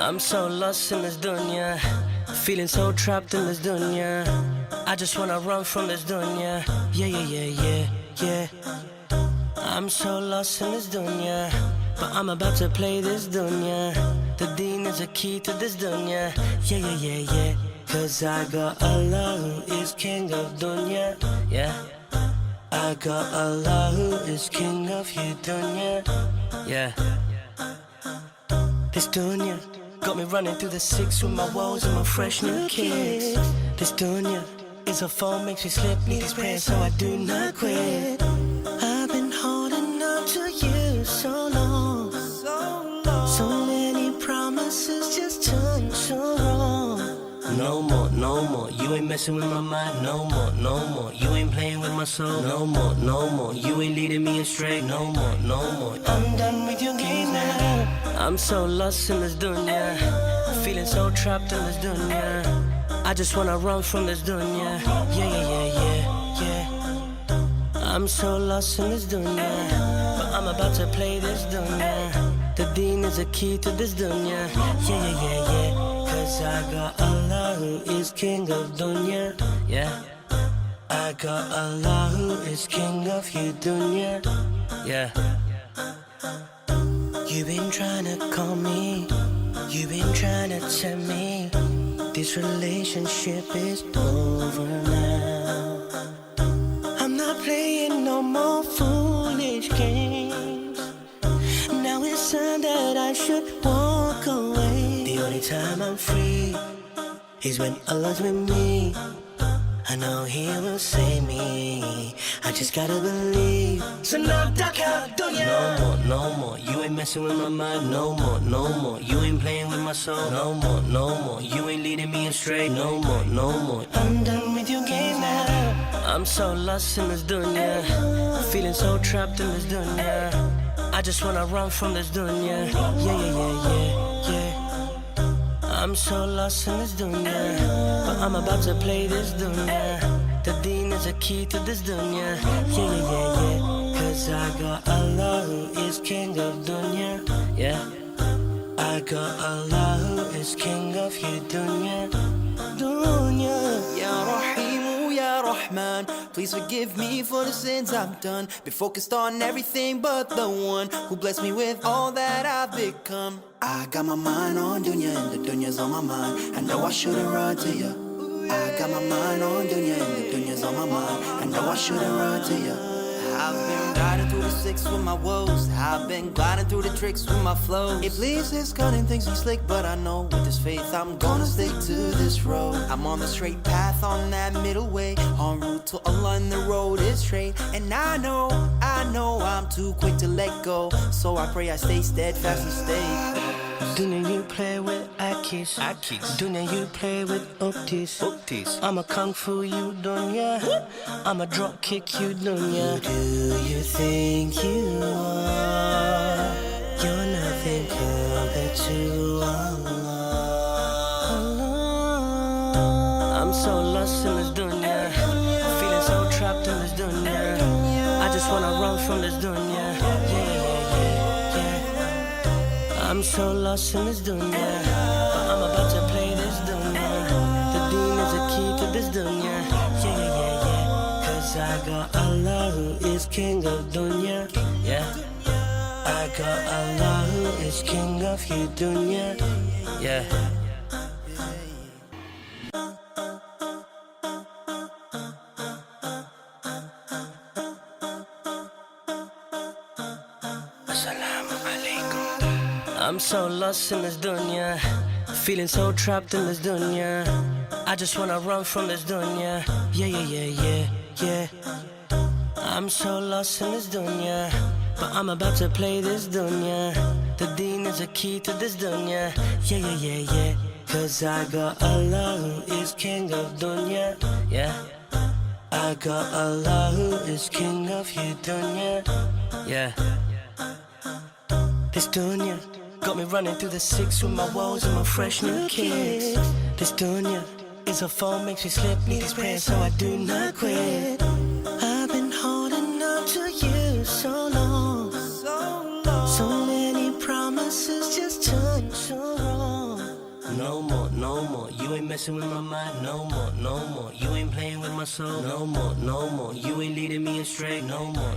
I'm so lost in this dunya, feeling so trapped in this dunya. I just wanna run from this dunya. Yeah, yeah, yeah, yeah, yeah. I'm so lost in this dunya, but I'm about to play this dunya. The deen is a key to this dunya. Yeah, yeah, yeah, yeah. Cause I got Allah who is king of dunya. Yeah. I got Allah who is king of you dunya. Yeah. This dunya got me running through the six with my woes and my fresh new kicks. This dunya is a foe, makes me slip, need these prayers so I do not quit. I've been holding on to you so long, so many promises just turned so wrong. No more, no more, you ain't messing with my mind. No more, no more, you ain't playing with my soul. No more, no more, you ain't leading me astray. No more, no more, I'm done with your games now. I'm so lost in this dunya, feeling so trapped in this dunya. I just wanna run from this dunya. Yeah, yeah, yeah, yeah, yeah. I'm so lost in this dunya, but I'm about to play this dunya. The deen is a key to this dunya. Yeah, yeah, yeah, yeah. Cause I got Allah who is king of dunya. Yeah. I got Allah who is king of you dunya. Yeah. You've been trying to call me, you've been trying to tell me this relationship is over now. I'm not playing no more foolish games. Now it's time that I should walk away. The only time I'm free is when Allah's with me. I know He will save me, I just gotta believe. So now dunya. No more, no more, you ain't messing with my mind. No more, no more, you ain't playing with my soul. No more, no more, you ain't leading me astray. No more, no more, I'm done with your games now. I'm so lost in this dunya, feeling so trapped in this dunya. I just wanna run from this dunya. Yeah, yeah, yeah, yeah, yeah. I'm so lost in this dunya, but I'm about to play this dunya. The deen is a key to this dunya. Yeah, yeah, yeah, yeah. Cause I got Allah who is king of dunya. Yeah. I got Allah who is king of you dunya. Dunya. Ya Rahim, Ya Rahman, please forgive me for the sins I've done. Been focused on everything but the one who blessed me with all that I've become. I got my mind on dunya and the dunya's on my mind. I know I shouldn't run to you. I got my mind on dunya and the dunya's on my mind. I know I shouldn't run to you. I've been riding through the six with my woes. I've been gliding through the tricks with my flows. Iblis is cunning, thinks he's slick, but I know with this faith I'm gonna stick to this road. I'm on the straight path, on that middle way, en route to Allah and the road is straight. And I know I'm too quick to let go, so I pray I stay steadfast and stay. Dunya you play with Akis, Dunya you play with Uktis. I'ma kung fu you dunya, I'ma drop kick you dunya. Who do you think you are? You're nothing compared to Allah. I'm so lost in this dunya, feeling so trapped in this dunya. I just wanna run from this dunya. Yeah, yeah, yeah, yeah. I'm so lost in this dunya, but I'm about to play this dunya. The deen is a key to this dunya. Yeah, yeah, yeah, yeah. Cause I got Allah who is king of dunya. Yeah. I got Allah who is king of you dunya. Yeah. I'm so lost in this dunya, feeling so trapped in this dunya. I just wanna run from this dunya. Yeah, yeah, yeah, yeah, yeah. I'm so lost in this dunya, but I'm about to play this dunya. The deen is a key to this dunya. Yeah, yeah, yeah, yeah. Cause I got Allah who is king of dunya. Yeah. I got Allah who is king of you dunya. Yeah. This dunya got me running through the six with my woes and my fresh new kicks. This dunya Is a phone makes me slip, need these prayers so I do not quit. I've been holding on to you so long, so many promises just turned so wrong. No more, no more, you ain't messing with my mind. No more, no more, you ain't playing with my soul. No more, no more, you ain't leading me astray. No more,